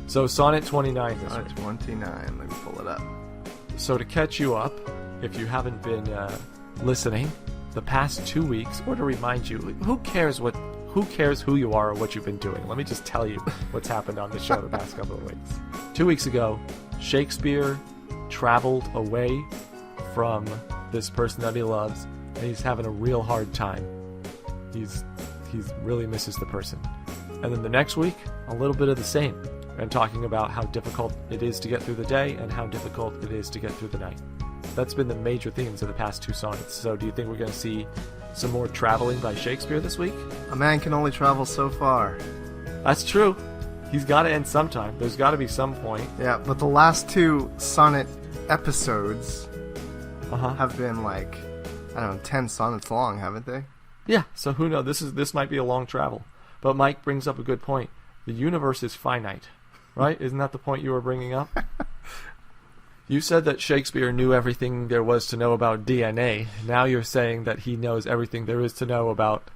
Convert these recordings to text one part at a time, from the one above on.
So Sonnet 29 this Sonnet week. 29. Let me pull it up. So to catch you up, if you haven't been listening the past 2 weeks, or to remind you, who cares who you are or what you've been doing? Let me just tell you what's happened on the show the past couple of weeks. 2 weeks ago, Shakespeare traveled away from this person that he loves, and he's having a real hard time. He's really misses the person. And then the next week, a little bit of the same, and talking about how difficult it is to get through the day and how difficult it is to get through the night. That's been the major themes of the past 2 sonnets. So do you think we're going to see some more traveling by Shakespeare this week? A man can only travel so far. That's true. He's got to end sometime. There's got to be some point. Yeah, but the last 2 sonnet episodes Uh-huh. have been 10 sonnets long, haven't they? Yeah, so who knows? This might be a long travel. But Mike brings up a good point. The universe is finite, right? Isn't that the point you were bringing up? You said that Shakespeare knew everything there was to know about DNA. Now you're saying that he knows everything there is to know about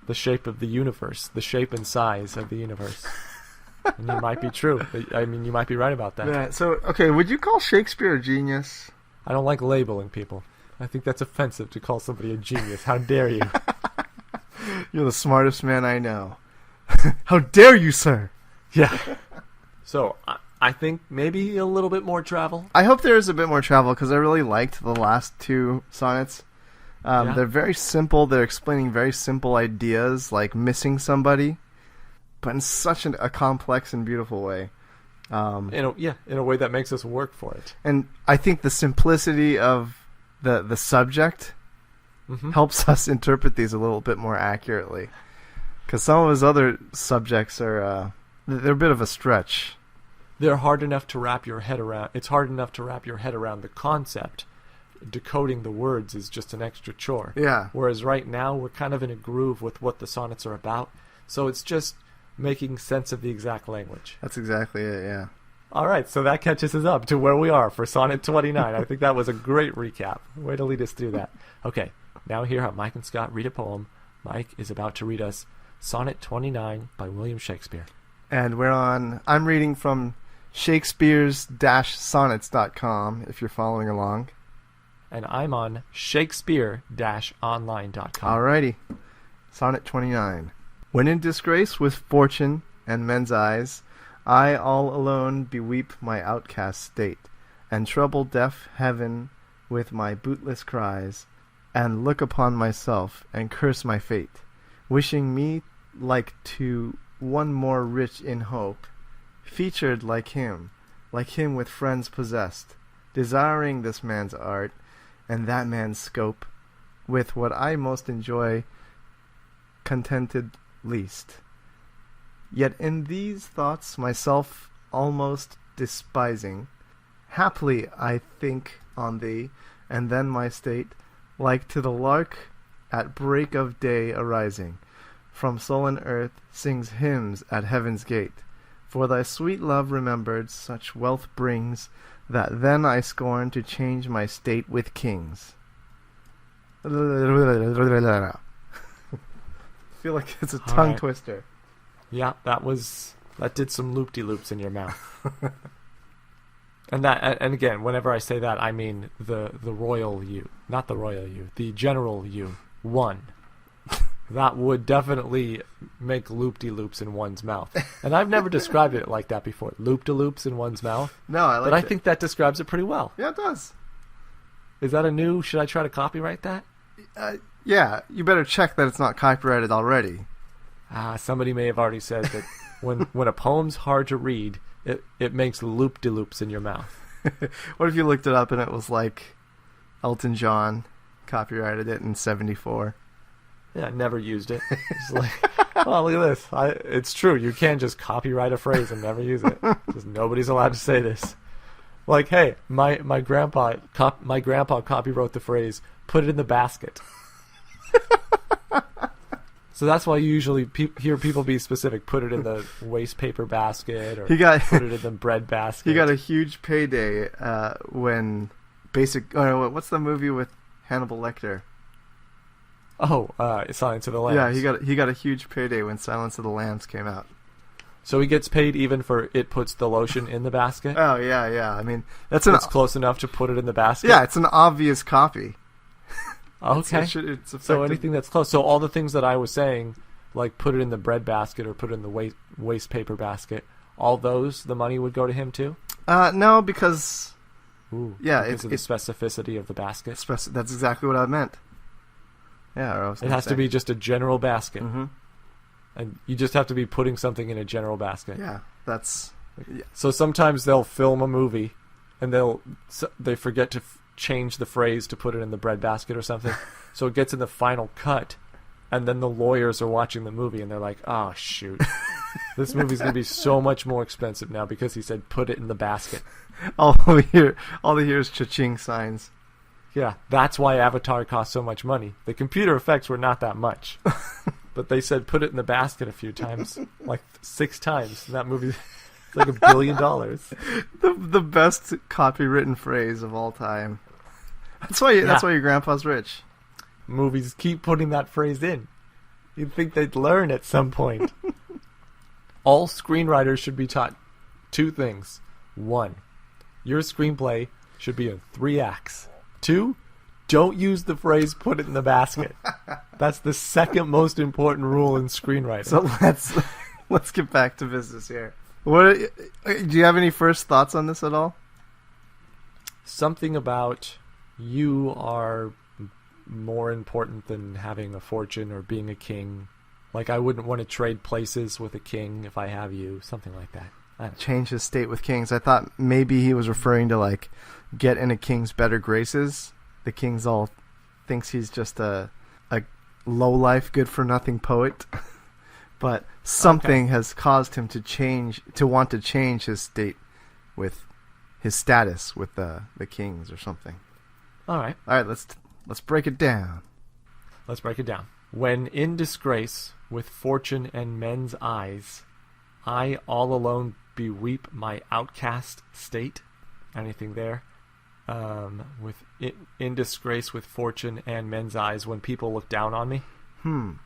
the shape of the universe, the shape and size of the universe. And you might be true. I mean, you might be right about that. Yeah, so, okay, would you call Shakespeare a genius? I don't like labeling people. I think that's offensive to call somebody a genius. How dare you? You're the smartest man I know. How dare you, sir? Yeah. So, I think maybe a little bit more travel. I hope there is a bit more travel because I really liked the last 2 sonnets. Yeah. They're very simple. They're explaining very simple ideas like missing somebody, but in such a complex and beautiful way. In a way that makes us work for it. And I think the simplicity of the subject helps us interpret these a little bit more accurately. Because some of his other subjects are they're a bit of a stretch. They're hard enough to wrap your head around. It's hard enough to wrap your head around the concept. Decoding the words is just an extra chore. Yeah. Whereas right now we're kind of in a groove with what the sonnets are about. So it's just making sense of the exact language. That's exactly it, yeah. All right, so that catches us up to where we are for Sonnet 29. I think that was a great recap. Way to lead us through that. Okay, now hear how Mike and Scott read a poem. Mike is about to read us Sonnet 29 by William Shakespeare. And I'm reading from Shakespeare's-sonnets.com, if you're following along. And I'm on Shakespeare-online.com. Alrighty. Sonnet 29. When in disgrace with fortune and men's eyes, I all alone beweep my outcast state, and trouble deaf heaven with my bootless cries, and look upon myself and curse my fate, wishing me like to one more rich in hope, featured like him with friends possessed, desiring this man's art and that man's scope, with what I most enjoy contented least. Yet in these thoughts myself almost despising, haply I think on thee, and then my state, like to the lark at break of day arising, from sullen earth sings hymns at heaven's gate. For thy sweet love remembered such wealth brings, that then I scorn to change my state with kings. I feel like it's a tongue twister. Yeah, that did some loop-de-loops in your mouth. And again, whenever I say that, I mean the royal you, not the royal you, the general you, one. That would definitely make loop-de-loops in one's mouth. And I've never described it like that before. Loop-de-loops in one's mouth. No, I like it. But I think that describes it pretty well. Yeah, it does. Is that should I try to copyright that? Yeah, you better check that it's not copyrighted already. Somebody may have already said that when a poem's hard to read, it makes loop-de-loops in your mouth. What if you looked it up and it was like Elton John copyrighted it in 1974? Yeah, I never used it. It's like, oh, look at this. It's true. You can't just copyright a phrase and never use it. Just nobody's allowed to say this. Like, hey, my grandpa copywrote the phrase, put it in the basket. So that's why you usually hear people be specific. Put it in the waste paper basket, or put it in the bread basket. He got a huge payday when what's the movie with Hannibal Lecter? Oh, Silence of the Lambs. Yeah, he got a huge payday when Silence of the Lambs came out. So he gets paid even for it puts the lotion in the basket? Oh, yeah. I mean, It's close enough to put it in the basket? Yeah, it's an obvious copy. Okay. It's So effective. anything that's close. So all the things that I was saying, like put it in the bread basket or put it in the waste paper basket, all those, the money would go to him too? No, because... Ooh, Yeah, because of the specificity of the basket. That's exactly what I meant. Yeah, or I was It has to be just a general basket. Mm-hmm. And you just have to be putting something in a general basket. Yeah, that's... Yeah. So sometimes they'll film a movie and they forget to change the phrase to put it in the bread basket or something. So it gets in the final cut, and then the lawyers are watching the movie and they're like, oh, shoot. This movie's going to be so much more expensive now because he said put it in the basket. All they hear is cha-ching signs. Yeah, that's why Avatar cost so much money. The computer effects were not that much. But they said put it in the basket a few times, like 6 times. That movie is like $1 billion. The best copywritten phrase of all time. That's why your grandpa's rich. Movies keep putting that phrase in. You'd think they'd learn at some point. All screenwriters should be taught 2 things. 1, your screenplay should be in 3 acts. 2, don't use the phrase put it in the basket. That's the second most important rule in screenwriting. So let's get back to business here. Do you have any first thoughts on this at all? Something about you are more important than having a fortune or being a king. Like I wouldn't want to trade places with a king if I have you. Something like that. I don't know. Change his state with kings. I thought maybe he was referring to like get in a king's better graces. The king's all thinks he's just a low life, good for nothing poet. But something has caused him to want to change his state with his status with the kings or something. All right. Let's break it down. Let's break it down. When in disgrace with fortune and men's eyes, I all alone beweep my outcast state. Anything there? In disgrace with fortune and men's eyes, when people look down on me. In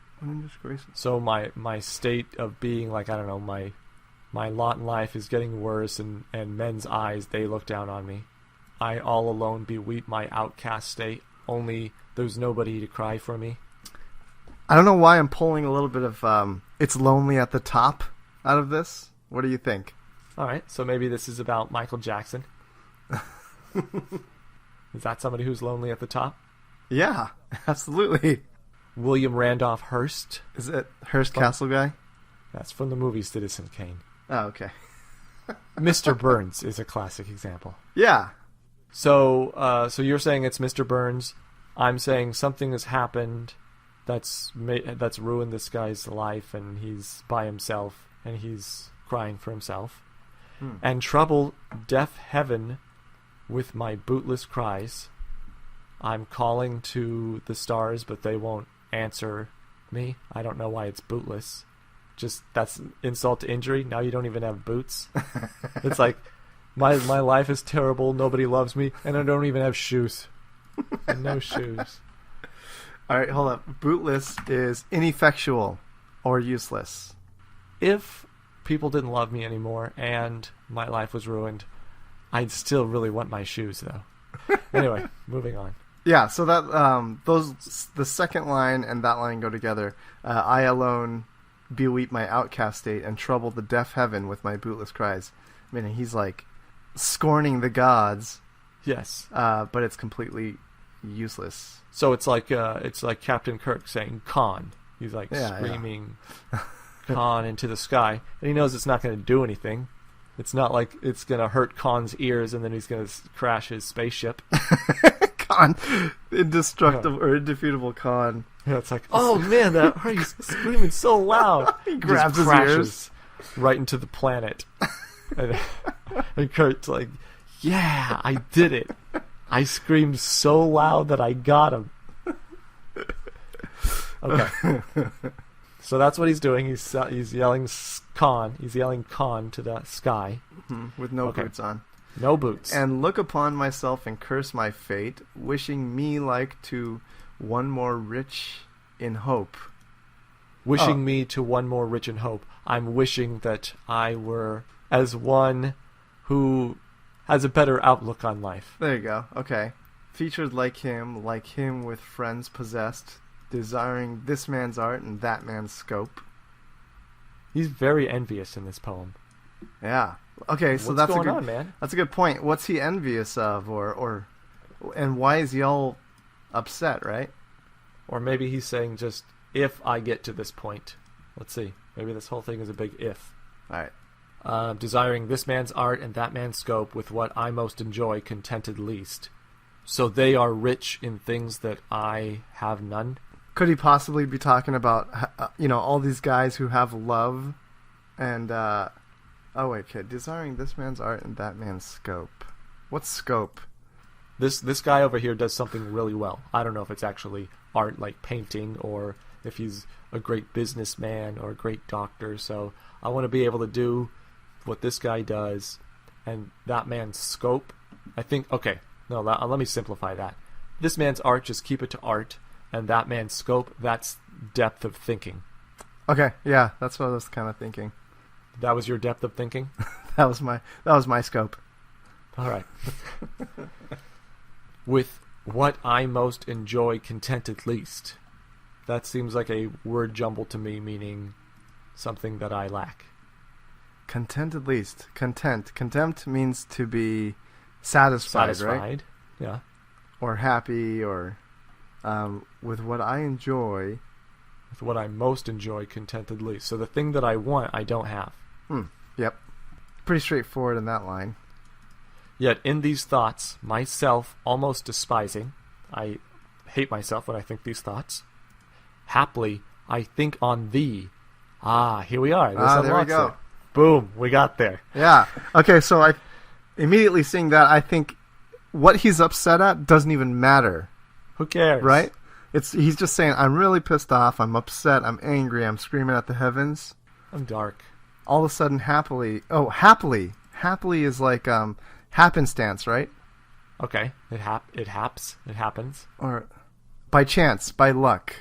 disgrace. So my state of being like, I don't know, my lot in life is getting worse, and men's eyes, they look down on me. I all alone beweep my outcast state. Only there's nobody to cry for me. I don't know why I'm pulling a little bit of It's Lonely at the Top out of this. What do you think? All right, so maybe this is about Michael Jackson. Is that somebody who's lonely at the top? Yeah, absolutely. William Randolph Hearst. Is it Hearst Castle guy? That's from the movie Citizen Kane. Oh, okay. Mr. Burns is a classic example. Yeah. So you're saying it's Mr. Burns. I'm saying something has happened that's ruined this guy's life, and he's by himself, and he's crying for himself. And trouble deaf heaven with my bootless cries. I'm calling to the stars, but they won't answer me. I don't know why it's bootless. Just that's insult to injury. Now you don't even have boots. It's like my life is terrible. Nobody loves me, and I don't even have shoes. No shoes. All right, hold up. Bootless is ineffectual or useless. If people didn't love me anymore and my life was ruined, I'd still really want my shoes, though. Anyway, moving on. Yeah, so that the second line and that line go together. I alone beweep my outcast state and trouble the deaf heaven with my bootless cries. I mean, he's like scorning the gods. Yes. But it's completely useless. So it's like Captain Kirk saying "Khan." He's like screaming Khan into the sky, and he knows it's not going to do anything. It's not like it's going to hurt Khan's ears, and then he's going to crash his spaceship. Khan, indestructible or indefeatable Khan. Yeah, it's like, oh man, he's screaming so loud. He grabs his ears right into the planet, and Kurt's like, yeah, I did it. I screamed so loud that I got him. Okay. So that's what he's doing. He's yelling Khan. He's yelling Khan to the sky. With no boots on. No boots. And look upon myself and curse my fate, wishing me like to one more rich in hope. wishing Oh. me to one more rich in hope. I'm wishing that I were as one who has a better outlook on life. There you go. Okay. Featured like him with friends possessed, desiring this man's art and that man's scope. He's very envious in this poem. Yeah. Okay, so What's that's going a good on, man? that's a good point. What's he envious of, or and why is he all upset, right? Or maybe he's saying just, if I get to this point. Let's see. Maybe this whole thing is a big if. All right. Desiring this man's art and that man's scope with what I most enjoy, contented least. So they are rich in things that I have none. Could he possibly be talking about all these guys who have love and oh wait, kid, desiring this man's art and that man's scope. What's scope? This guy over here does something really well. I don't know if it's actually art like painting or if he's a great businessman or a great doctor. So I want to be able to do what this guy does, and that man's scope. I think let me simplify that. This man's art, just keep it to art, and that man's scope, that's depth of thinking. Okay, yeah, that's what I was kind of thinking. That was your depth of thinking? That was my scope. All right. With what I most enjoy, contented least. That seems like a word jumble to me, meaning something that I lack. Contented least. Content. Contempt means to be satisfied, right? Yeah. Or happy, or with what I enjoy. With what I most enjoy, contented least. So the thing that I want, I don't have. Yep. Pretty straightforward in that line. Yet in these thoughts, myself almost despising, I hate myself when I think these thoughts. Haply, I think on thee. Ah, here we are. There we go. It. Boom, we got there. Yeah. Okay, so I immediately seeing that, I think what he's upset at doesn't even matter, Who cares? right? He's just saying, I'm really pissed off, I'm upset, I'm angry, I'm screaming at the heavens. I'm dark. All of a sudden, happily. Happily is like happenstance, right? Okay, it happens. Or by chance, by luck.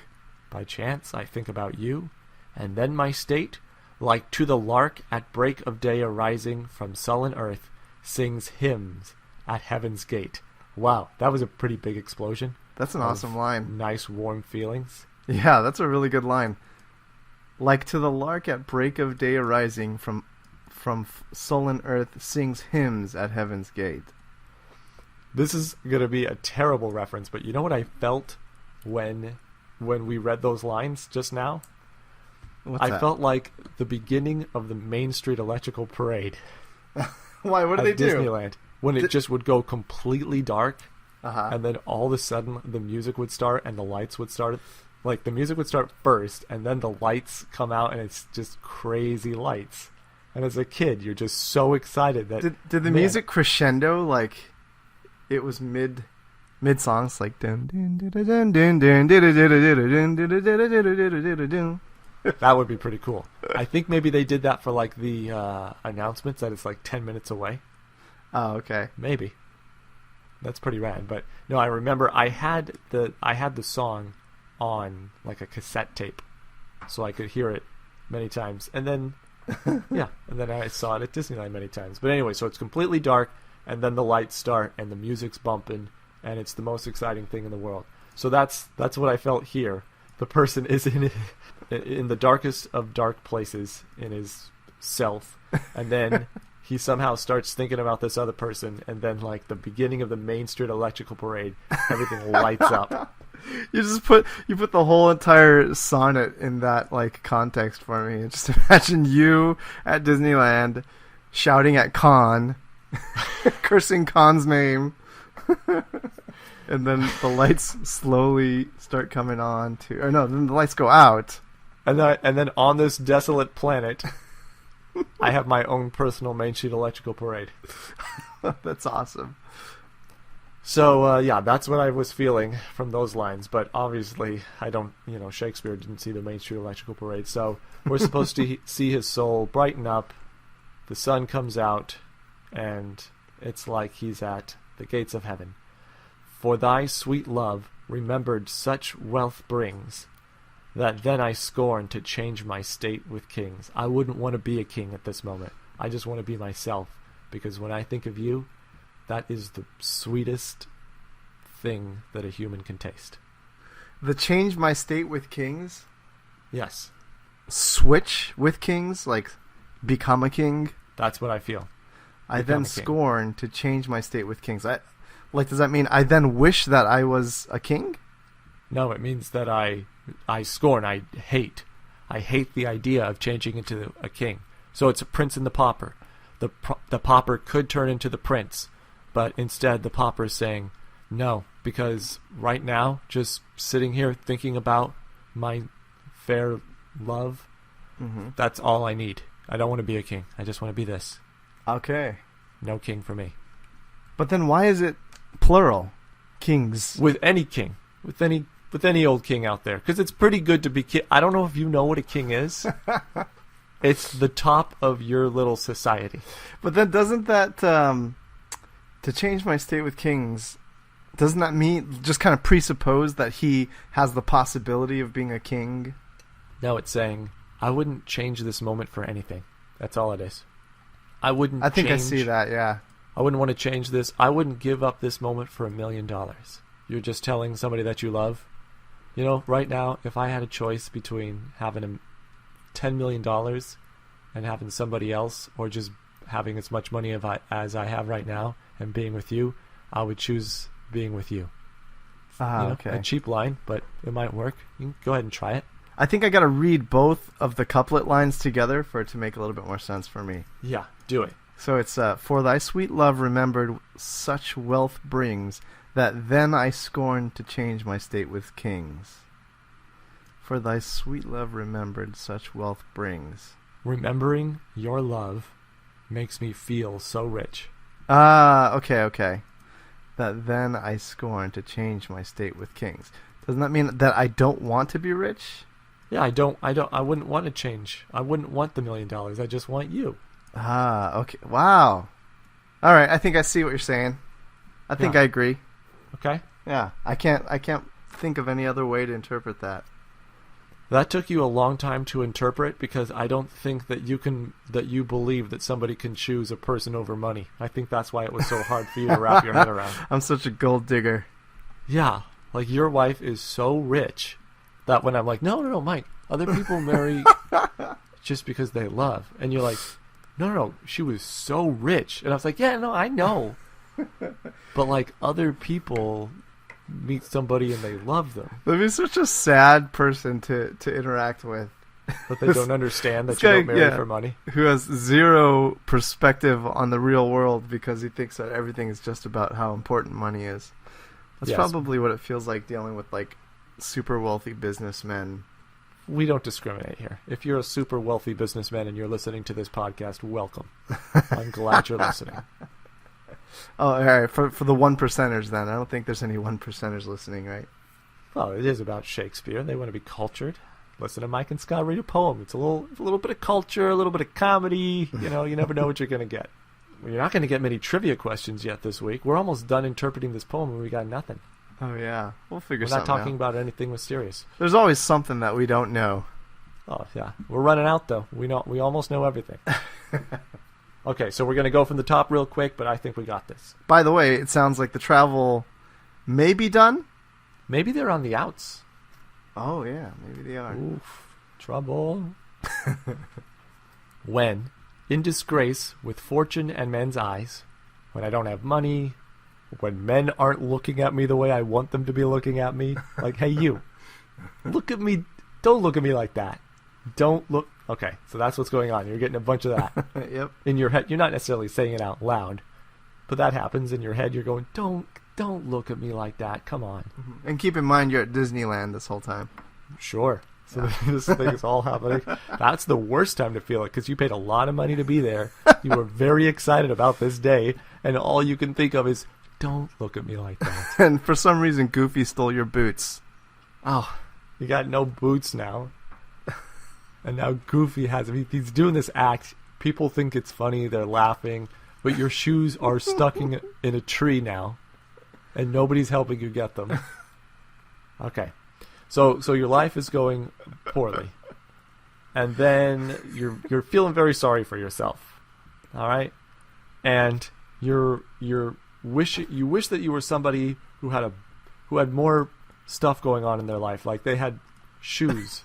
By chance, I think about you, and then my state, like to the lark at break of day arising from sullen earth, sings hymns at heaven's gate. Wow, that was a pretty big explosion. That's an awesome line. Nice, warm feelings. Yeah, that's a really good line. Like to the lark at break of day arising from sullen earth sings hymns at heaven's gate. This is going to be a terrible reference, but you know what I felt when we read those lines just now? What's I that? felt like the beginning of the Main Street Electrical Parade Why? What at did they do? Disneyland. When it just would go completely dark, Uh-huh. and then all of a sudden the music would start and the lights would start. Like the music would start first, and then the lights come out, and it's just crazy lights. And as a kid, you're just so excited that Did the man, music crescendo like it was mid songs like dun dun dun dun dun dun dun dun dun dun. that would be pretty cool. I think maybe they did that for like the announcements that it's like 10 minutes away. Oh, okay. Maybe. That's pretty rad. But no, I remember I had the song on like a cassette tape, so I could hear it many times. And then and then I saw it at Disneyland many times. But anyway, so it's completely dark, and then the lights start, and the music's bumping, and it's the most exciting thing in the world. So that's what I felt here. The person is in the darkest of dark places in his self, and then he somehow starts thinking about this other person, and then like the beginning of the Main Street Electrical Parade, everything lights up. You put the whole entire sonnet in that like context for me. Just imagine you at Disneyland shouting at Khan, cursing Khan's name, and then the lights slowly start coming on then the lights go out. And then on this desolate planet, I have my own personal Main Street Electrical Parade. That's awesome. So, yeah, that's what I was feeling from those lines. But obviously, I don't, Shakespeare didn't see the Main Street Electrical Parade. So we're supposed to see his soul brighten up. The sun comes out, and it's like he's at the gates of heaven. For thy sweet love, remembered such wealth brings, that then I scorn to change my state with kings. I wouldn't want to be a king at this moment. I just want to be myself, because when I think of you, that is the sweetest thing that a human can taste. The change my state with kings? Yes, Switch with kings? Like, become a king? that's what I feel. I Become then a king. scorn to change my state with kings. Does that mean I then wish that I was a king? No, it means that I scorn, I hate the idea of changing into a king. So it's a prince and the pauper. The pauper could turn into the prince, but instead the pauper is saying, no, because right now, just sitting here thinking about my fair love, that's all I need. I don't want to be a king. I just want to be this. Okay. No king for me. But then why is it plural? Kings. With any king. With any old king out there. Because it's pretty good to be king. I don't know if you know what a king is. It's the top of your little society. But then doesn't that, to change my state with kings, doesn't that mean, just kind of presuppose that he has the possibility of being a king? No, it's saying, I wouldn't change this moment for anything. That's all it is. I wouldn't I think I change- see that, yeah. I wouldn't want to change this. I wouldn't give up this moment for $1 million. You're just telling somebody that you love. You know, right now, if I had a choice between having $10 million and having somebody else, or just having as much money as I have right now and being with you, I would choose being with you. Ah, You know, okay. a cheap line, but it might work. You can go ahead and try it. I think I got to read both of the couplet lines together for it to make a little bit more sense for me. Yeah, do it. So it's, for thy sweet love remembered such wealth brings, that then I scorn to change my state with kings. For thy sweet love remembered such wealth brings. Remembering your love makes me feel so rich. Ah, okay. That then I scorn to change my state with kings. Doesn't that mean that I don't want to be rich? Yeah, I wouldn't want to change. I wouldn't want the $1 million. I just want you. Ah, okay. Wow. All right, I think I see what you're saying. I think Yeah. I agree. Okay? Yeah, I can't think of any other way to interpret that. That took you a long time to interpret, because I don't think that you believe that somebody can choose a person over money. I think that's why it was so hard for you to wrap your head around. I'm such a gold digger. Yeah, like your wife is so rich that when I'm like, no, Mike, other people marry just because they love. And you're like, no, she was so rich. And I was like, yeah, no, I know. But like other people meet somebody and they love them, That'd be such a sad person to interact with, but they don't understand that This you guy- don't marry yeah. for money. who has zero perspective on the real world because he thinks that everything is just about how important money is. That's Yes. probably what it feels like dealing with like super wealthy businessmen. We don't discriminate here. If you're a super wealthy businessman and you're listening to this podcast, welcome. I'm glad you're listening. Oh, all right. For the 1%ers then. I don't think there's any 1%ers listening, right? Well, it is about Shakespeare. They want to be cultured. Listen to Mike and Scott read a poem. It's a little bit of culture, a little bit of comedy. You know, you never know what you're going to get. Well, you're not going to get many trivia questions yet this week. We're almost done interpreting this poem and we got nothing. Oh yeah, we'll figure We're not something talking out. about anything mysterious. There's always something that we don't know. Oh, yeah. We're running out, though. We almost know everything. Okay, so we're going to go from the top real quick, but I think we got this. By the way, it sounds like the travel may be done. Maybe they're on the outs. Oh yeah, maybe they are. Oof, trouble. When, in disgrace with fortune and men's eyes, when I don't have money, when men aren't looking at me the way I want them to be looking at me, like, hey, you, look at me, don't look at me like that. Don't look. Okay, so that's what's going on. You're getting a bunch of that Yep. in your head. You're not necessarily saying it out loud, but that happens in your head. You're going, don't look at me like that. Come on. And keep in mind you're at Disneyland this whole time. Sure. So this thing is all happening. That's the worst time to feel it, because you paid a lot of money to be there. You were very excited about this day, and all you can think of is, don't look at me like that. And for some reason, Goofy stole your boots. Oh, you got no boots now. And now Goofy has, he's doing this act. People think it's funny. They're laughing. But your shoes are stuck in a tree now. And nobody's helping you get them. Okay. So your life is going poorly, and then you're feeling very sorry for yourself. All right, and you wish that you were somebody who had more stuff going on in their life, like they had shoes,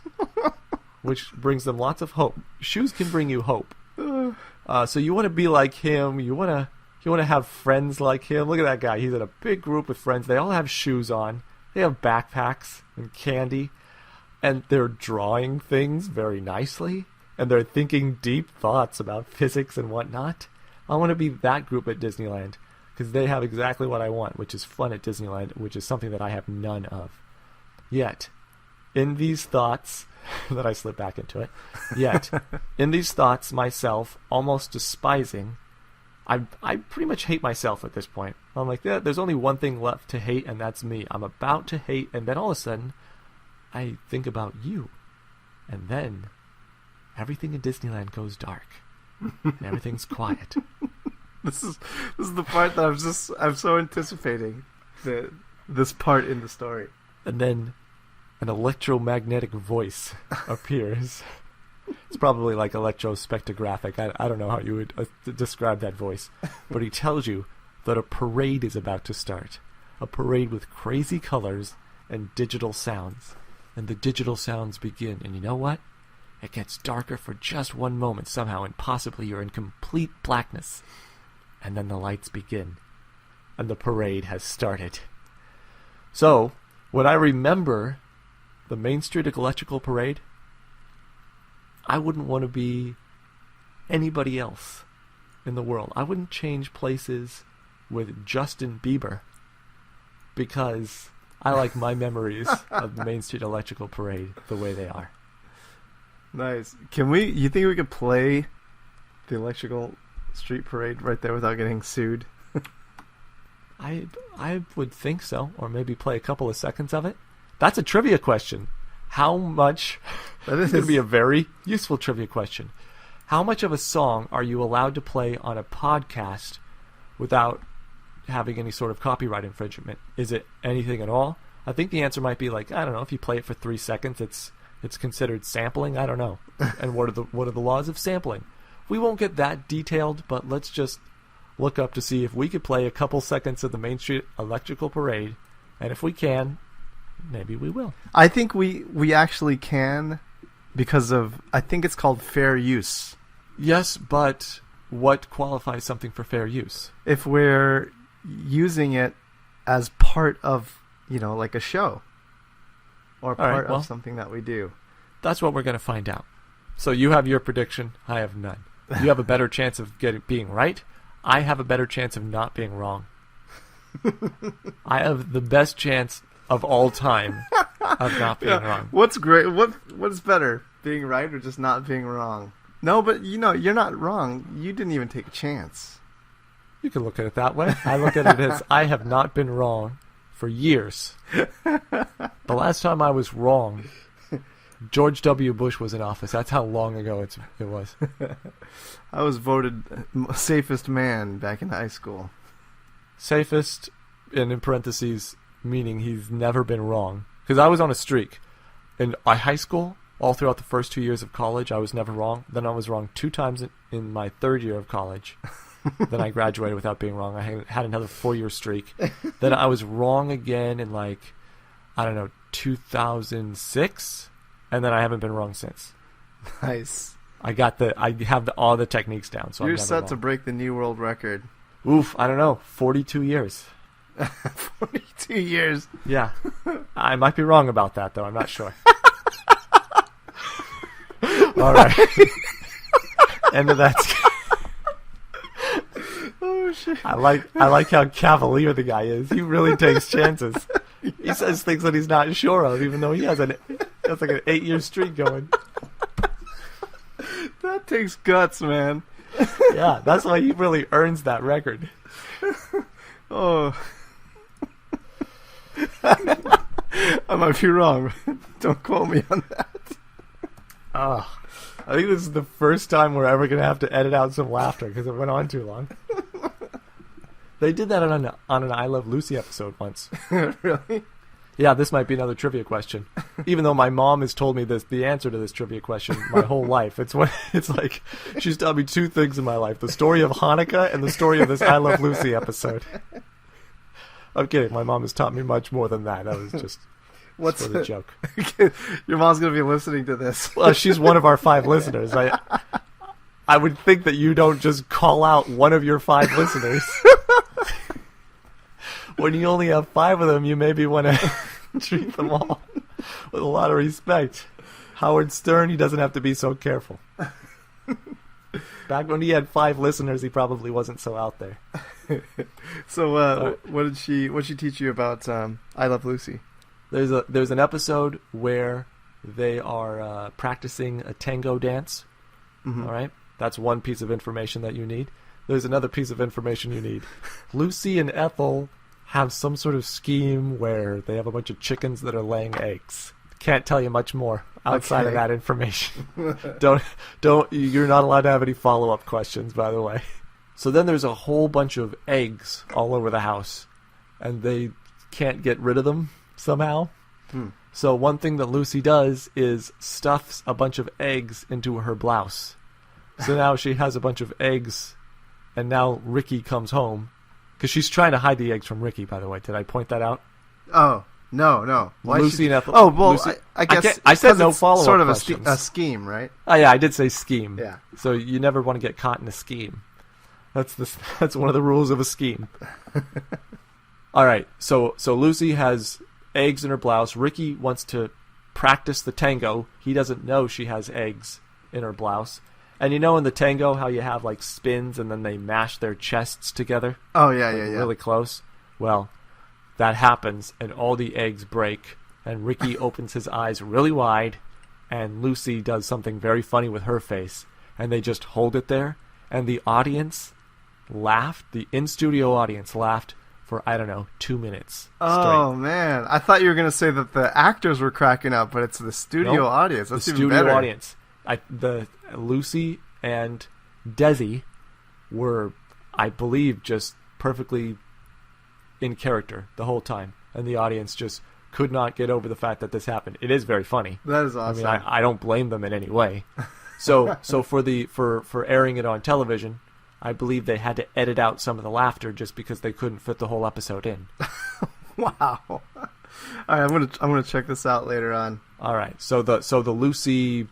which brings them lots of hope. Shoes can bring you hope. So you want to be like him. You want to have friends like him. Look at that guy. He's in a big group with friends. They all have shoes on. They have backpacks and candy, and they're drawing things very nicely, and they're thinking deep thoughts about physics and whatnot. I want to be that group at Disneyland, because they have exactly what I want, which is fun at Disneyland, which is something that I have none of. Yet, in these thoughts, that I slip back into it, yet, in these thoughts myself, almost despising, I pretty much hate myself at this point. I'm like, yeah, there's only one thing left to hate, and that's me. I'm about to hate, and then all of a sudden, I think about you. And then, everything in Disneyland goes dark. And everything's quiet. This is the part that I'm so anticipating. This part in the story. And then an electromagnetic voice appears. It's probably like electrospectrographic. I don't know how you would describe that voice. But he tells you that a parade is about to start. A parade with crazy colors and digital sounds. And the digital sounds begin. And you know what? It gets darker for just one moment somehow, and possibly you're in complete blackness. And then the lights begin. And the parade has started. So, when I remember the Main Street Electrical Parade, I wouldn't want to be anybody else in the world. I wouldn't change places with Justin Bieber, because I like my memories of the Main Street Electrical Parade the way they are. Nice. You think we could play the Electrical Street Parade right there without getting sued? I would think so, or maybe play a couple of seconds of it. That's a trivia question. How much... That is going to be a very useful trivia question. How much of a song are you allowed to play on a podcast without having any sort of copyright infringement? Is it anything at all? I think the answer might be like, I don't know, if you play it for 3 seconds, it's considered sampling. I don't know. And what are the laws of sampling? We won't get that detailed, but let's just look up to see if we could play a couple seconds of the Main Street Electrical Parade, and if we can, maybe we will. I think we actually can, because of, I think it's called fair use. Yes, but what qualifies something for fair use? If we're using it as part of, like a show, or part of something that we do. That's what we're going to find out. So you have your prediction, I have none. You have a better chance of being right. I have a better chance of not being wrong. I have the best chance of all time of not being wrong. What's great? What is better, being right or just not being wrong? No, but you're not wrong. You didn't even take a chance. You can look at it that way. I look at it as I have not been wrong for years. The last time I was wrong, George W. Bush was in office. That's how long ago it was. I was voted safest man back in high school. Safest, and in parentheses, meaning he's never been wrong. Because I was on a streak. In high school, all throughout the first 2 years of college, I was never wrong. Then I was wrong 2 times in my 3rd year of college. Then I graduated without being wrong. I had another 4-year streak. Then I was wrong again in 2006. And then I haven't been wrong since. Nice. I have all the techniques down. So you're set to break the new world record. Oof, I don't know. 42 years. 42 years. Yeah. I might be wrong about that, though. I'm not sure. All right. End of that. Oh shit! I like how cavalier the guy is. He really takes chances. He says things that he's not sure of, even though he has like an 8-year streak going. That takes guts, man. Yeah, that's why he really earns that record. Oh. I might be wrong. Don't quote me on that. Oh, I think this is the first time we're ever going to have to edit out some laughter because it went on too long. They did that on an I Love Lucy episode once. Really? Yeah, this might be another trivia question. Even though my mom has told me the answer to this trivia question my whole life. It's like she's told me two things in my life: the story of Hanukkah and the story of this I Love Lucy episode. I'm kidding. My mom has taught me much more than that. That was just for the joke. Your mom's gonna be listening to this. Well, she's one of our 5 listeners. I would think that you don't just call out one of your 5 listeners. When you only have 5 of them, you maybe want to treat them all with a lot of respect. Howard Stern, he doesn't have to be so careful. Back when he had 5 listeners, he probably wasn't so out there. So, what did she teach you about I Love Lucy? There's an episode where they are practicing a tango dance. Mm-hmm. All right, that's one piece of information that you need. There's another piece of information you need. Lucy and Ethel have some sort of scheme where they have a bunch of chickens that are laying eggs. Can't tell you much more outside of that information. Don't. You're not allowed to have any follow-up questions, by the way. So then there's a whole bunch of eggs all over the house, and they can't get rid of them somehow. So one thing that Lucy does is stuffs a bunch of eggs into her blouse. So now she has a bunch of eggs, and now Ricky comes home. Because she's trying to hide the eggs from Ricky, by the way. Did I point that out? Oh, no. Why Lucy and Ethel. Oh, well, Lucy, I guess I said no it's follow-up sort of questions. a scheme, right? Oh, yeah, I did say scheme. Yeah. So you never want to get caught in a scheme. That's one of the rules of a scheme. All right, so Lucy has eggs in her blouse. Ricky wants to practice the tango. He doesn't know she has eggs in her blouse. And you know in the tango how you have like spins and then they mash their chests together? Oh, yeah. Really close. Well, that happens and all the eggs break and Ricky opens his eyes really wide and Lucy does something very funny with her face and they just hold it there and the audience laughed, the in-studio audience laughed for, 2 minutes Oh, straight. man. I thought you were going to say that the actors were cracking up, but it's the studio Nope. audience. That's the even studio better. audience. The Lucy and Desi were, I believe, just perfectly in character the whole time, and the audience just could not get over the fact that this happened. It is very funny. That is awesome. I mean, I don't blame them in any way. So for airing it on television, I believe they had to edit out some of the laughter just because they couldn't fit the whole episode in. Wow. All right, I'm gonna check this out later on. All right. So the Lucy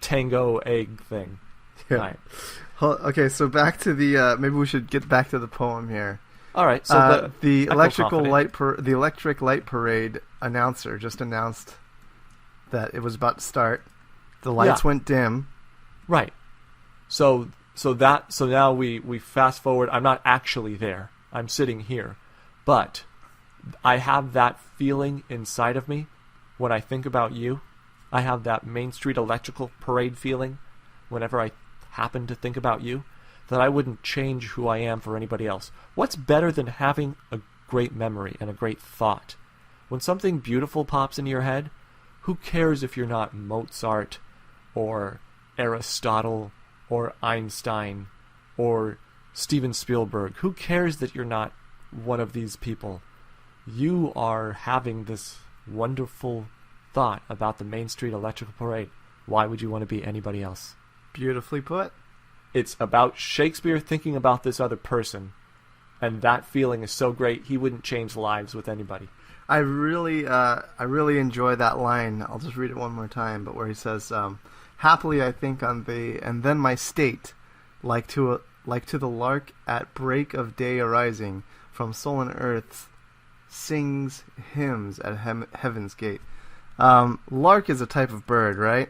tango egg thing. Yeah. All right. Okay, so back to the maybe we should get back to the poem here. All right. So the I feel confident. the electric light parade announcer just announced that it was about to start. The lights went dim. Right. So now we fast forward. I'm not actually there. I'm sitting here, but I have that feeling inside of me when I think about you. I have that Main Street Electrical Parade feeling whenever I happen to think about you, that I wouldn't change who I am for anybody else. What's better than having a great memory and a great thought? When something beautiful pops into your head, who cares if you're not Mozart or Aristotle or Einstein or Steven Spielberg? Who cares that you're not one of these people? You are having this wonderful thought about the Main Street Electrical Parade. Why would you want to be anybody else? Beautifully put. It's about Shakespeare thinking about this other person, and that feeling is so great he wouldn't change lives with anybody. I really enjoy that line. I'll just read it one more time, but where he says, "Happily I think on thee, and then my state, like to the lark at break of day arising from sullen earth, sings hymns at heaven's gate." Lark is a type of bird, right?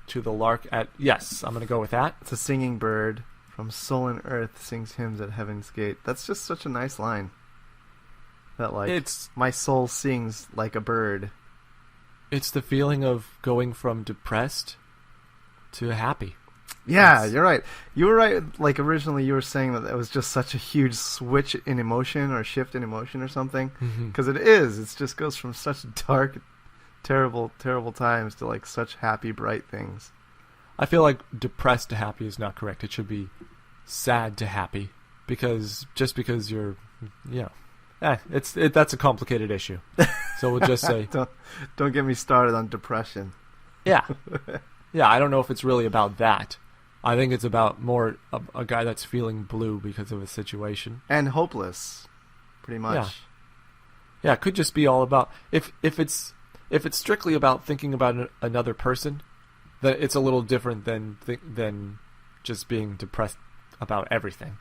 To the lark at... Yes, I'm going to go with that. It's a singing bird. From sullen earth sings hymns at heaven's gate. That's just such a nice line. That, my soul sings like a bird. It's the feeling of going from depressed to happy. Yeah, you're right. You were right. Like, originally you were saying that it was just such a huge switch in emotion or shift in emotion or something. Because it is. It just goes from such dark, terrible times to, like, such happy, bright things. I feel like depressed to happy is not correct. It should be sad to happy. Because you're, that's a complicated issue. So we'll just say, don't get me started on depression. yeah. Yeah, I don't know if it's really about that. I think it's about more a guy that's feeling blue because of a situation. And hopeless, pretty much. Yeah. Yeah, it could just be all about if it's strictly about thinking about another person, then it's a little different than just being depressed about everything.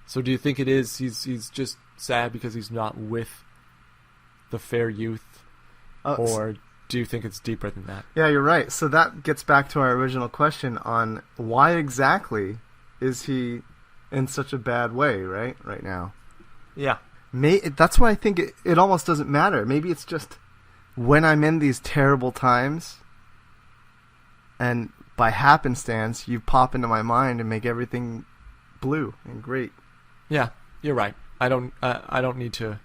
So do you think it is he's just sad because he's not with the fair youth, or do you think it's deeper than that? Yeah, you're right. So that gets back to our original question on why exactly is he in such a bad way, right now? Yeah. That's why I think it almost doesn't matter. Maybe it's just when I'm in these terrible times, and by happenstance, you pop into my mind and make everything blue and great. Yeah, you're right. I don't need to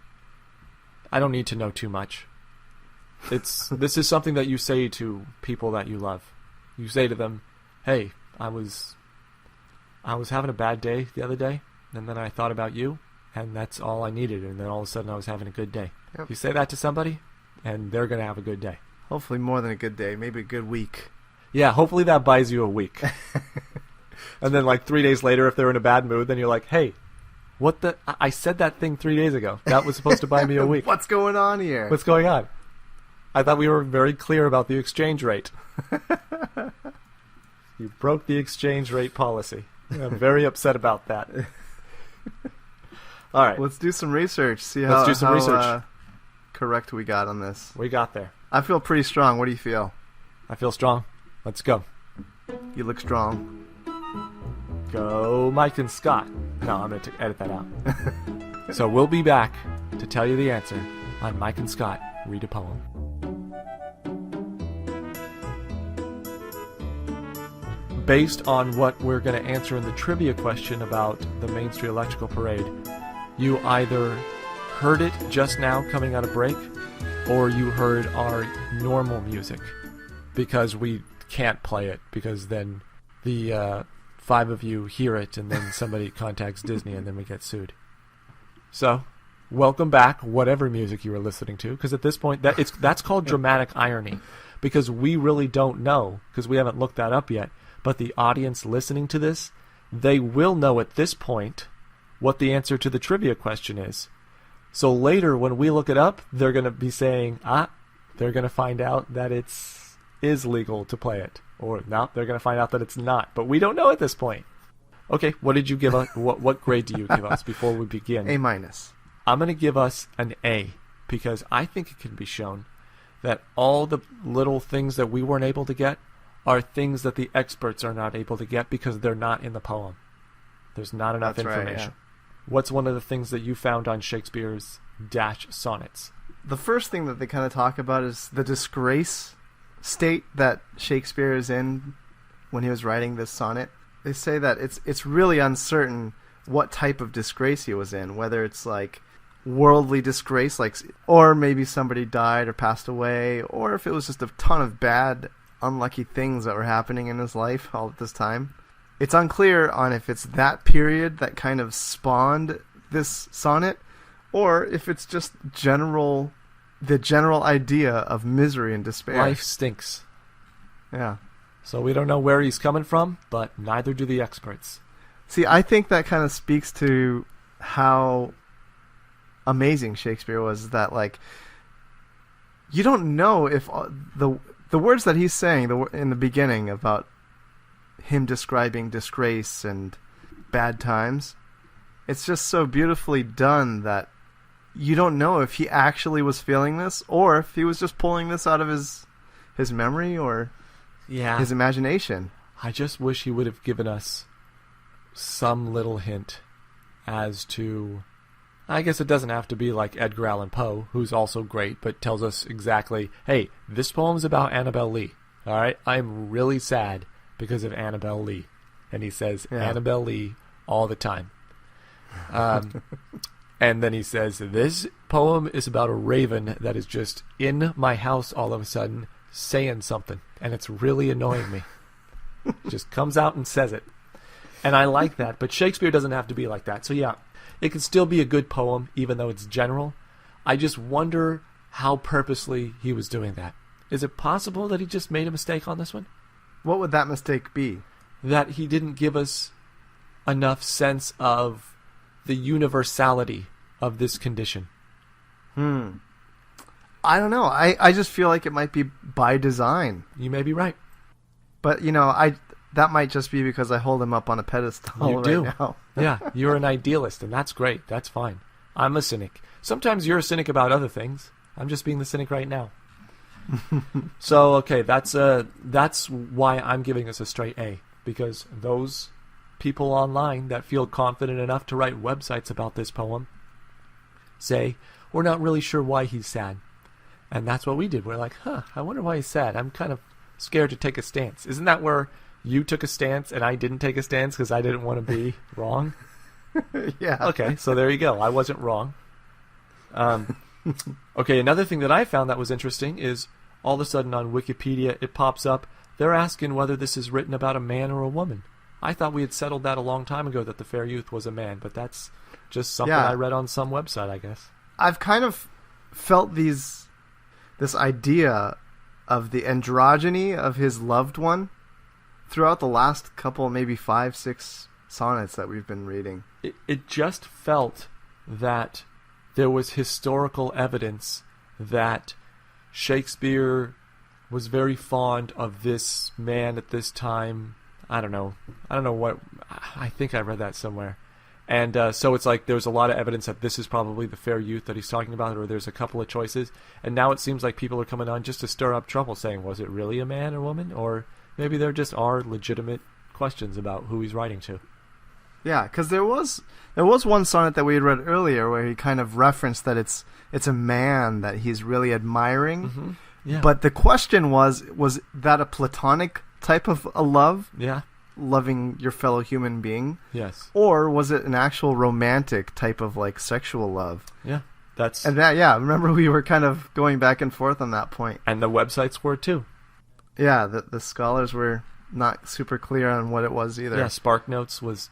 know too much. This is something that you say to people that you love. You say to them, "Hey, I was having a bad day the other day, and then I thought about you, and that's all I needed, and then all of a sudden I was having a good day." Yep. You say that to somebody, and they're gonna have a good day. Hopefully more than a good day, maybe a good week. Yeah, hopefully that buys you a week. And then like 3 days later, if they're in a bad mood, then you're like, "Hey, I said that thing 3 days ago. That was supposed to buy me a week. What's going on here? What's going on? I thought we were very clear about the exchange rate." You broke the exchange rate policy. I'm very upset about that. All right. Let's do some research. Let's do some research. Correct we got on this. We got there. I feel pretty strong. What do you feel? I feel strong. Let's go. You look strong. Go Mike and Scott. No, I'm going to edit that out. So we'll be back to tell you the answer on Mike and Scott Read a Poem. Based on what we're going to answer in the trivia question about the Main Street Electrical Parade, you either heard it just now coming out of break, or you heard our normal music, because we can't play it, because then the 5 of you hear it, and then somebody contacts Disney, and then we get sued. So, welcome back, whatever music you were listening to, because at this point, that's called dramatic irony, because we really don't know, because we haven't looked that up yet, but the audience listening to this, they will know at this point what the answer to the trivia question is. So later, when we look it up, they're going to be saying, they're going to find out that it is legal to play it. Or no, they're going to find out that it's not. But we don't know at this point. Okay, what did you give us? What grade do you give us before we begin? A-. I'm going to give us an A, because I think it can be shown that all the little things that we weren't able to get are things that the experts are not able to get because they're not in the poem. There's not enough information. Right, yeah. What's one of the things that you found on Shakespeare's Dash sonnets? The first thing that they kind of talk about is the disgrace state that Shakespeare is in when he was writing this sonnet. They say that it's really uncertain what type of disgrace he was in, whether it's like worldly disgrace, or maybe somebody died or passed away, or if it was just a ton of bad, unlucky things that were happening in his life all at this time. It's unclear on if it's that period that kind of spawned this sonnet, or if it's just the general idea of misery and despair. Life stinks. Yeah. So we don't know where he's coming from, but neither do the experts. See, I think that kind of speaks to how amazing Shakespeare was, that you don't know if the words that he's saying in the beginning about him describing disgrace and bad times, it's just so beautifully done that you don't know if he actually was feeling this, or if he was just pulling this out of his memory or his imagination. I just wish he would have given us some little hint as to... I guess it doesn't have to be like Edgar Allan Poe, who's also great, but tells us exactly, hey, this poem's about Annabel Lee. All right? I'm really sad because of Annabel Lee. And he says Annabel Lee all the time. And then he says, this poem is about a raven that is just in my house all of a sudden saying something. And it's really annoying me. Just comes out and says it. And I like that. But Shakespeare doesn't have to be like that. So yeah, it can still be a good poem, even though it's general. I just wonder how purposely he was doing that. Is it possible that he just made a mistake on this one? What would that mistake be? That he didn't give us enough sense of the universality of this condition. I don't know. I just feel like it might be by design. You may be right. But, that might just be because I hold him up on a pedestal You do. now. Yeah, you're an idealist, and that's great. That's fine. I'm a cynic. Sometimes you're a cynic about other things. I'm just being the cynic right now. So, okay, that's why I'm giving this a straight A, because those people online that feel confident enough to write websites about this poem say, we're not really sure why he's sad. And that's what we did. We're like, I wonder why he's sad. I'm kind of scared to take a stance. Isn't that where you took a stance and I didn't take a stance because I didn't want to be wrong? Yeah. Okay, so there you go. I wasn't wrong. Okay, another thing that I found that was interesting is all of a sudden on Wikipedia it pops up, they're asking whether this is written about a man or a woman. I thought we had settled that a long time ago that the fair youth was a man, but that's just something I read on some website, I guess. I've kind of felt this idea of the androgyny of his loved one throughout the last couple, maybe 5, 6 sonnets that we've been reading. It just felt that there was historical evidence that Shakespeare was very fond of this man at this time. I don't know what. I think I read that somewhere. And so it's like there's a lot of evidence that this is probably the fair youth that he's talking about, or there's a couple of choices. And now it seems like people are coming on just to stir up trouble, saying, was it really a man or woman? Or maybe there just are legitimate questions about who he's writing to. Yeah, because there was one sonnet that we had read earlier where he kind of referenced that it's a man that he's really admiring. Mm-hmm. Yeah. But the question was that a platonic type of a love? Yeah. Loving your fellow human being? Yes. Or was it an actual romantic type of like sexual love? Yeah. And that, yeah, remember we were kind of going back and forth on that point. And the websites were too. Yeah, the scholars were not super clear on what it was either. Yeah, SparkNotes was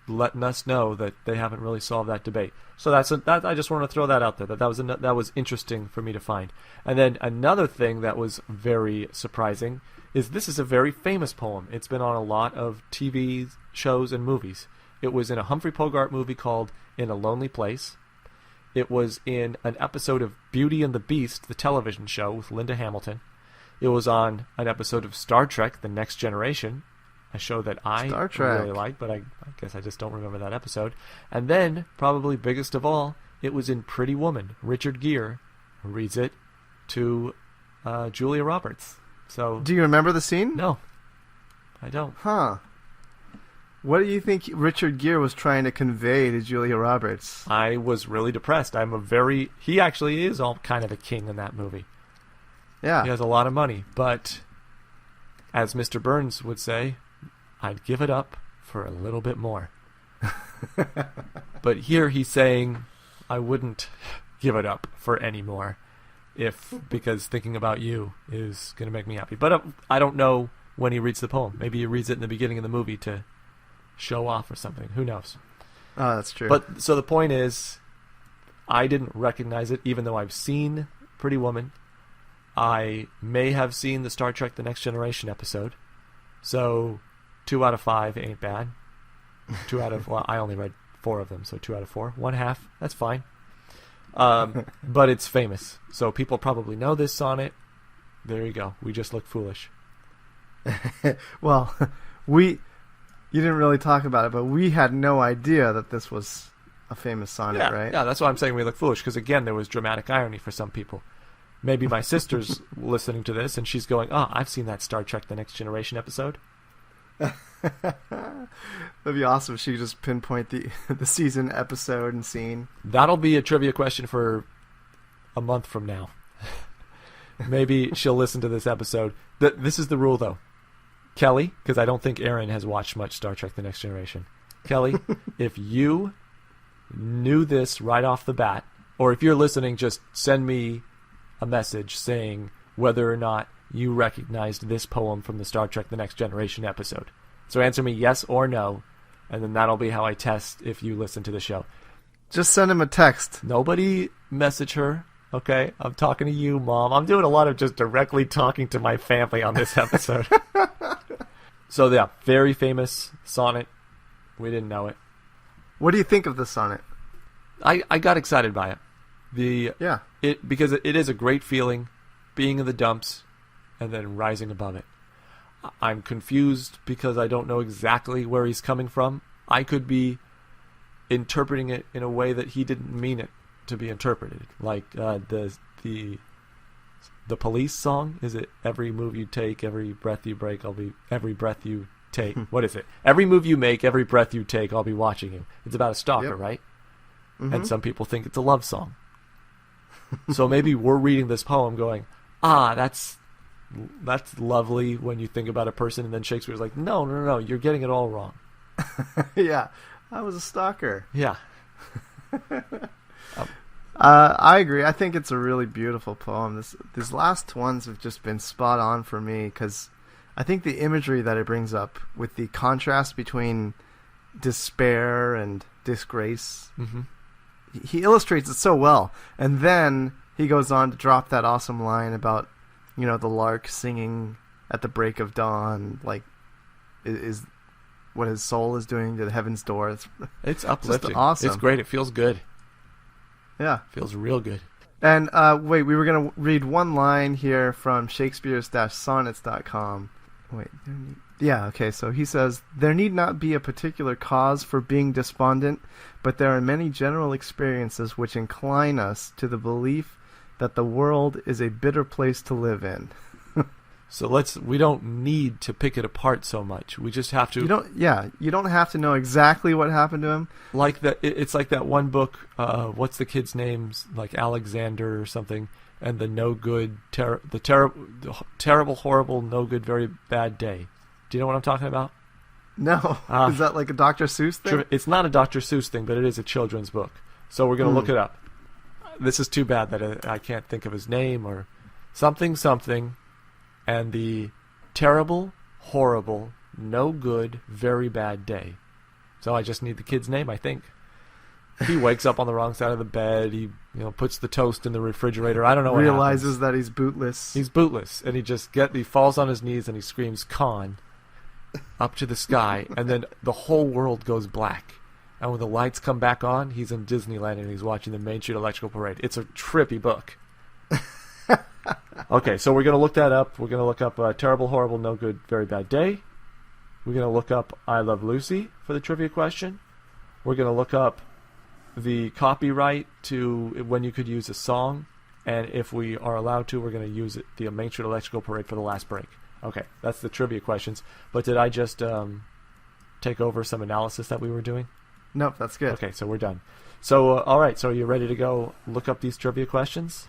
letting us know that they haven't really solved that debate. So that I just want to throw that out there. That was interesting for me to find. And then another thing that was very surprising is this is a very famous poem. It's been on a lot of TV shows and movies. It was in a Humphrey Bogart movie called In a Lonely Place. It was in an episode of Beauty and the Beast, the television show with Linda Hamilton. It was on an episode of Star Trek, The Next Generation, a show that I really like, but I guess I just don't remember that episode. And then, probably biggest of all, it was in Pretty Woman. Richard Gere reads it to Julia Roberts. So, do you remember the scene? No, I don't. Huh. What do you think Richard Gere was trying to convey to Julia Roberts? I was really depressed. He actually is all kind of a king in that movie. Yeah. He has a lot of money, but as Mr. Burns would say, I'd give it up for a little bit more. But here he's saying, I wouldn't give it up for any more, because thinking about you is going to make me happy. But I don't know when he reads the poem. Maybe he reads it in the beginning of the movie to show off or something. Who knows? Oh, that's true. But so the point is, I didn't recognize it, even though I've seen Pretty Woman. I may have seen the Star Trek The Next Generation episode. So 2 out of 5 ain't bad. I only read 4 of them, so 2 out of 4. 1/2, that's fine. But it's famous, so people probably know this sonnet. There you go. We just look foolish. Well, you didn't really talk about it, but we had no idea that this was a famous sonnet, right? Yeah, that's why I'm saying we look foolish, because again, there was dramatic irony for some people. Maybe my sister's listening to this, and she's going, I've seen that Star Trek The Next Generation episode. That'd be awesome if she could just pinpoint the season, episode, and scene. That'll be a trivia question for a month from now. Maybe she'll listen to this episode. This is the rule, though. Kelly, because I don't think Aaron has watched much Star Trek The Next Generation. Kelly, if you knew this right off the bat, or if you're listening, just send me a message saying whether or not you recognized this poem from the Star Trek The Next Generation episode. So answer me yes or no, and then that'll be how I test if you listen to the show. Just send him a text. Nobody message her Okay, I'm talking to you, Mom. I'm doing a lot of just directly talking to my family on this episode. So yeah, very famous sonnet. We didn't know it. What do you think of the sonnet? I got excited by it. Yeah. Because it is a great feeling, being in the dumps, and then rising above it. I'm confused because I don't know exactly where he's coming from. I could be interpreting it in a way that he didn't mean it to be interpreted, like the Police song. Is it every move you take, every breath you break, every breath you take? What is it? Every move you make, every breath you take, I'll be watching you. It's about a stalker, Yep. right? Mm-hmm. And some people think it's a love song. So maybe we're reading this poem going, that's lovely when you think about a person, and then Shakespeare's like, no, you're getting it all wrong. Yeah. I was a stalker. Yeah. I agree. I think it's a really beautiful poem. These last ones have just been spot on for me because I think the imagery that it brings up with the contrast between despair and disgrace, Mm-hmm. he illustrates it so well. And then he goes on to drop that awesome line about, the lark singing at the break of dawn, like, is what his soul is doing to the heaven's door. It's uplifting. awesome. It's great. It feels good. Yeah. Feels real good. And wait, we were going to read one line here from Shakespeare's-sonnets.com. Wait, yeah, okay, so he says, "There need not be a particular cause for being despondent, but there are many general experiences which incline us to the belief that the world is a bitter place to live in." So we don't need to pick it apart so much. We just have to. You don't have to know exactly what happened to him. Like that, it's like that one book. What's the kid's names? Like Alexander or something. And the no good, terrible, horrible, no good, very bad day. Do you know what I'm talking about? No. Is that like a Dr. Seuss thing? It's not a Dr. Seuss thing, but it is a children's book. So we're going to look it up. This is too bad that I can't think of his name or something, and the terrible, horrible, no good, very bad day. So I just need the kid's name, I think. He wakes up on the wrong side of the bed. He puts the toast in the refrigerator. I don't know what realizes happens. that he's bootless. He's bootless, and he falls on his knees and he screams "Con" up to the sky, and then the whole world goes black. And when the lights come back on, he's in Disneyland and he's watching the Main Street Electrical Parade. It's a trippy book. Okay, so we're going to look that up. We're going to look up Terrible, Horrible, No Good, Very Bad Day. We're going to look up I Love Lucy for the trivia question. We're going to look up the copyright to when you could use a song. And if we are allowed to, we're going to use the Main Street Electrical Parade for the last break. Okay, that's the trivia questions. But did I just take over some analysis that we were doing? Nope, that's good. Okay, so we're done. So, all right, so are you ready to go look up these trivia questions?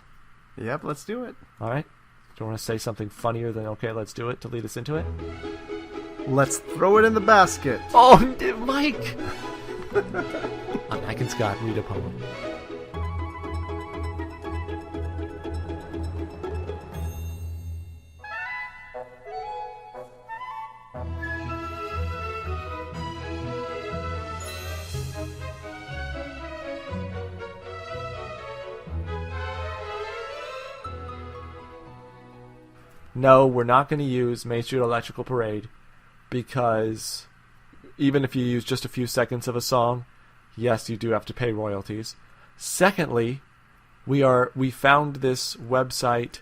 Yep, let's do it. All right. Do you want to say something funnier than "okay, let's do it" to lead us into it? Let's throw it in the basket. Oh, Mike! I'm Mike and Scott. Read a poem. No, we're not going to use Main Street Electrical Parade because even if you use just a few seconds of a song, yes, you do have to pay royalties. Secondly, we found this website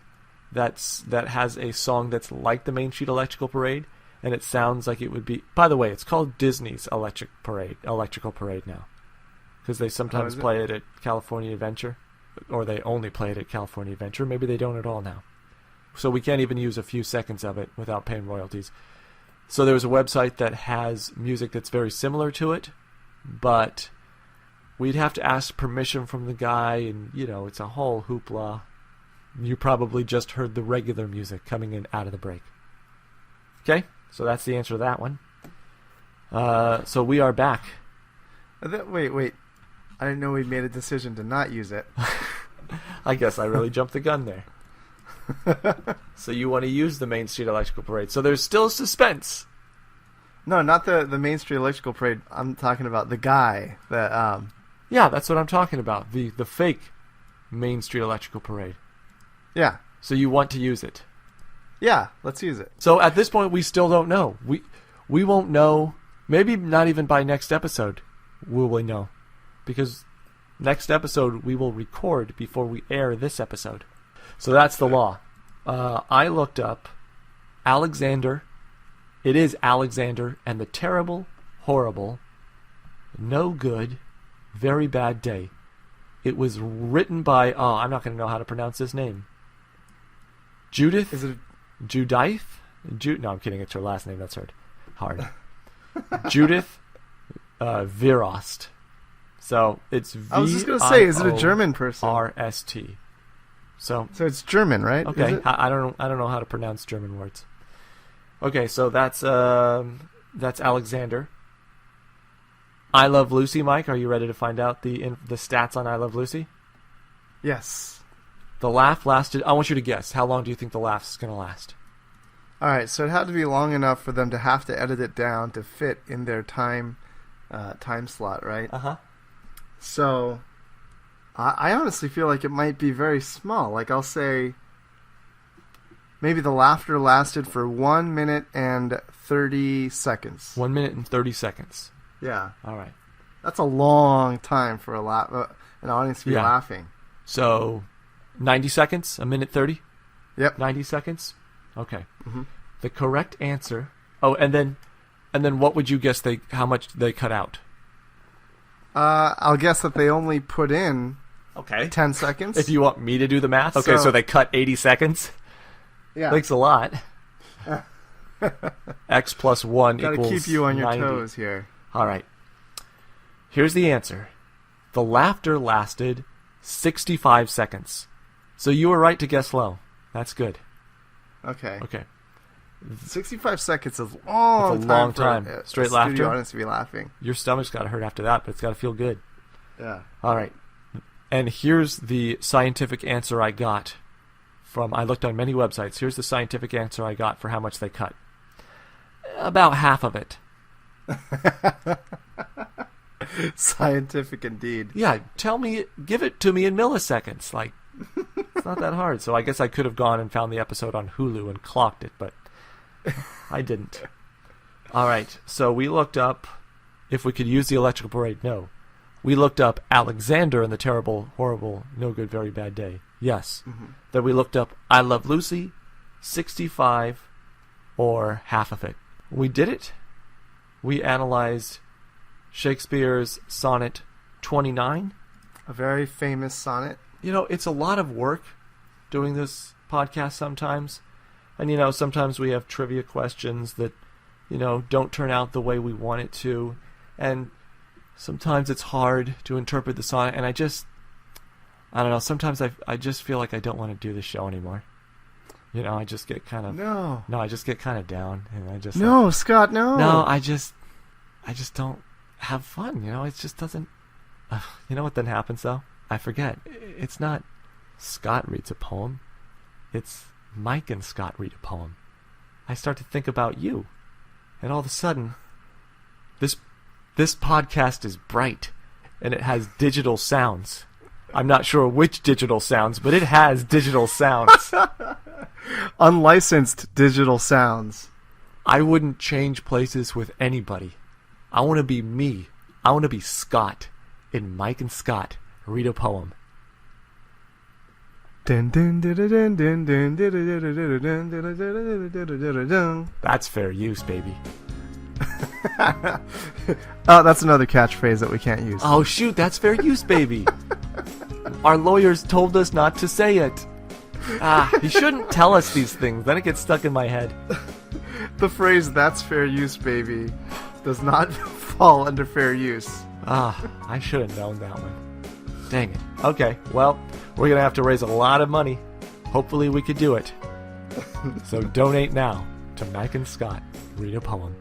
that has a song that's like the Main Street Electrical Parade, and it sounds like it would be. By the way, it's called Disney's Electrical Parade now, because they sometimes play it at California Adventure, or they only play it at California Adventure. Maybe they don't at all now. So we can't even use a few seconds of it without paying royalties. So there's a website that has music that's very similar to it, but we'd have to ask permission from the guy, and, it's a whole hoopla. You probably just heard the regular music coming in out of the break. Okay, so that's the answer to that one. So we are back. Wait. I didn't know we made a decision to not use it. I guess I really jumped the gun there. So you want to use the Main Street Electrical Parade. So there's still suspense. No, not the Main Street Electrical Parade. I'm talking about the guy that Yeah, that's what I'm talking about. The fake Main Street Electrical Parade. Yeah. So you want to use it. Yeah, let's use it. So at this point, we still don't know. We won't know. Maybe not even by next episode will we know. Because next episode we will record before we air this episode. So that's the law. I looked up Alexander. It is Alexander and the Terrible, Horrible, No Good, Very Bad Day. It was written by, I'm not going to know how to pronounce this name. Judith? Is it Judith? No, I'm kidding. It's her last name. That's hard. Judith Virost. So it's I was just going to say, is it a German person? R-S-T. So it's German, right? Okay, I don't know how to pronounce German words. Okay, so that's Alexander. I Love Lucy, Mike. Are you ready to find out the stats on I Love Lucy? Yes. The laugh lasted. I want you to guess. How long do you think the laugh is going to last? All right, so it had to be long enough for them to have to edit it down to fit in their time slot, right? Uh-huh. So I honestly feel like it might be very small. Like I'll say maybe the laughter lasted for 1 minute and 30 seconds. 1 minute and 30 seconds. Yeah. All right. That's a long time for an audience to be laughing. So 90 seconds? A minute 30? Yep. 90 seconds? Okay. Mm-hmm. The correct answer. Oh, and then what would you guess how much they cut out? I'll guess that they only put in 10 seconds. If you want me to do the math. Okay, so they cut 80 seconds. Yeah. Thanks a lot. X plus 1 Gotta equals keep you on your 90. toes here. All right. Here's the answer. The laughter lasted 65 seconds. So you were right to guess low. That's good. Okay. 65 seconds is a long time. For Straight a laughter. Studio audience to be laughing. Your stomach's got to hurt after that, but it's got to feel good. Yeah. All right. And here's the scientific answer I got I looked on many websites. Here's the scientific answer I got for how much they cut. About half of it. Scientific indeed. Yeah, give it to me in milliseconds. Like, it's not that hard. So I guess I could have gone and found the episode on Hulu and clocked it, but I didn't. All right, so we looked up if we could use the electrical parade. No. We looked up Alexander and the Terrible, Horrible, No Good, Very Bad Day. Yes. Mm-hmm. Then we looked up I Love Lucy, 65, or half of it. We did it. We analyzed Shakespeare's Sonnet 29. A very famous sonnet. You know, it's a lot of work doing this podcast sometimes. And, sometimes we have trivia questions that, don't turn out the way we want it to. And sometimes it's hard to interpret the sonnet. And I don't know, sometimes I just feel like I don't want to do this show anymore. I just get kind of... No, I just get kind of down. And I just... No, Scott, no. No, I just don't have fun, It just doesn't... you know what then happens, though? I forget. It's not Scott reads a poem. It's Mike and Scott read a poem. I start to think about you. And all of a sudden, this podcast is bright. And it has digital sounds. I'm not sure which digital sounds, but it has digital sounds. Unlicensed digital sounds. I wouldn't change places with anybody. I want to be me. I want to be Scott in Mike and Scott Read a Poem. That's fair use, baby. Oh, that's another catchphrase that we can't use. Oh, shoot, that's fair use, baby. Our lawyers told us not to say it. You shouldn't tell us these things. Then it gets stuck in my head. The phrase, that's fair use, baby, does not fall under fair use. I should have known that one. Dang it. Okay, well, we're going to have to raise a lot of money. Hopefully we could do it. So donate now to Mike and Scott Read a Poem.